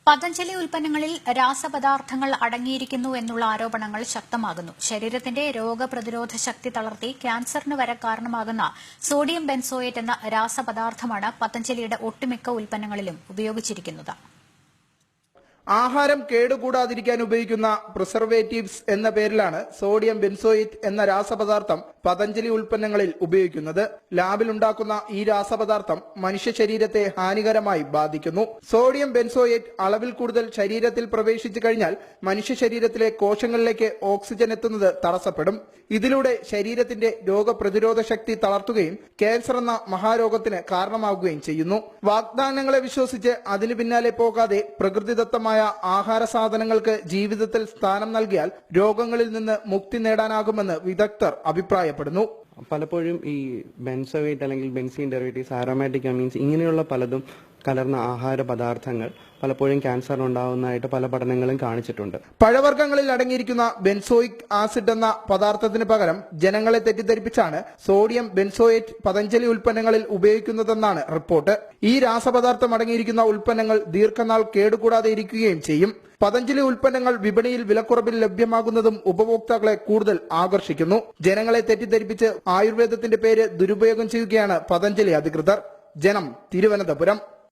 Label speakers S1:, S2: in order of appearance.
S1: പതഞ്ജലി ഉൽപ്പന്നങ്ങളിൽ രാസപദാർത്ഥങ്ങൾ അടങ്ങിയിരിക്കുന്നു എന്നുള്ള ആരോപണങ്ങൾ ശക്തമാകുന്നു. ശരീരത്തിന്റെ രോഗപ്രതിരോധ ശക്തി തളർത്തി ക്യാൻസറിന് വരെ കാരണമാകുന്ന സോഡിയം ബെൻസോയേറ്റ് എന്ന രാസപദാർത്ഥമാണ് പതഞ്ജലിയുടെ ഒട്ടുമിക്ക ഉൽപ്പന്നങ്ങളിലും ഉപയോഗിച്ചിരിക്കുന്നത്.
S2: ആഹാരം കേടുകൂടാതിരിക്കാൻ ഉപയോഗിക്കുന്ന പ്രിസർവേറ്റീവ്സ് എന്ന പേരിലാണ് സോഡിയം ബെൻസോയേറ്റ് എന്ന രാസപദാർത്ഥം പതഞ്ജലി ഉൽപ്പന്നങ്ങളിൽ ഉപയോഗിക്കുന്നത്. ലാബിൽ ഉണ്ടാക്കുന്ന ഈ രാസപദാർത്ഥം മനുഷ്യ ശരീരത്തെ ഹാനികരമായി ബാധിക്കുന്നു. സോഡിയം ബെൻസോയേറ്റ് അളവിൽ കൂടുതൽ ശരീരത്തിൽ പ്രവേശിച്ചു കഴിഞ്ഞാൽ മനുഷ്യ ശരീരത്തിലെ കോശങ്ങളിലേക്ക് ഓക്സിജൻ എത്തുന്നത് തടസ്സപ്പെടും. ഇതിലൂടെ ശരീരത്തിന്റെ രോഗപ്രതിരോധ ശക്തി തളർത്തുകയും ക്യാൻസർ എന്ന മഹാരോഗത്തിന് കാരണമാവുകയും ചെയ്യുന്നു. വാഗ്ദാനങ്ങളെ വിശ്വസിച്ച് അതിനു പിന്നാലെ പോകാതെ പ്രകൃതിദത്തമായ ആഹാര സാധനങ്ങൾക്ക് ജീവിതത്തിൽ സ്ഥാനം നൽകിയാൽ രോഗങ്ങളിൽ നിന്ന് മുക്തി നേടാനാകുമെന്ന് വിദഗ്ധർ അഭിപ്രായപ്പെടുന്നു.
S3: പലപ്പോഴും ഈ ബെൻസോയേറ്റ് അല്ലെങ്കിൽ ബെൻസീൻ ഡെറിവേറ്റീവ്സ്, ആരോമാറ്റിക് അമീൻസ് ഇങ്ങനെയുള്ള പലതും കലർന്ന ആഹാര പദാർത്ഥങ്ങൾ പലപ്പോഴും ക്യാൻസർ ഉണ്ടാവുന്നതായിട്ട് പല പഠനങ്ങളും കാണിച്ചിട്ടുണ്ട്.
S2: പഴവർഗ്ഗങ്ങളിൽ അടങ്ങിയിരിക്കുന്ന ബെൻസോയിക് ആസിഡ് എന്ന പദാർത്ഥത്തിന് പകരം ജനങ്ങളെ തെറ്റിദ്ധരിപ്പിച്ചാണ് സോഡിയം ബെൻസോയേറ്റ് പതഞ്ജലി ഉൽപ്പന്നങ്ങളിൽ ഉപയോഗിക്കുന്നതെന്നാണ് റിപ്പോർട്ട്. ഈ രാസപദാർത്ഥം അടങ്ങിയിരിക്കുന്ന ഉൽപ്പന്നങ്ങൾ ദീർഘനാൾ കേടുകൂടാതെ ഇരിക്കുകയും ചെയ്യും. പതഞ്ജലി ഉൽപ്പന്നങ്ങൾ വിപണിയിൽ വിലക്കുറവിൽ ലഭ്യമാകുന്നതും ഉപഭോക്താക്കളെ കൂടുതൽ ആകർഷിക്കുന്നു. ജനങ്ങളെ തെറ്റിദ്ധരിപ്പിച്ച് ആയുർവേദത്തിന്റെ പേര് ദുരുപയോഗം ചെയ്യുകയാണ് പതഞ്ജലി അധികൃതർ. ജനം, തിരുവനന്തപുരം.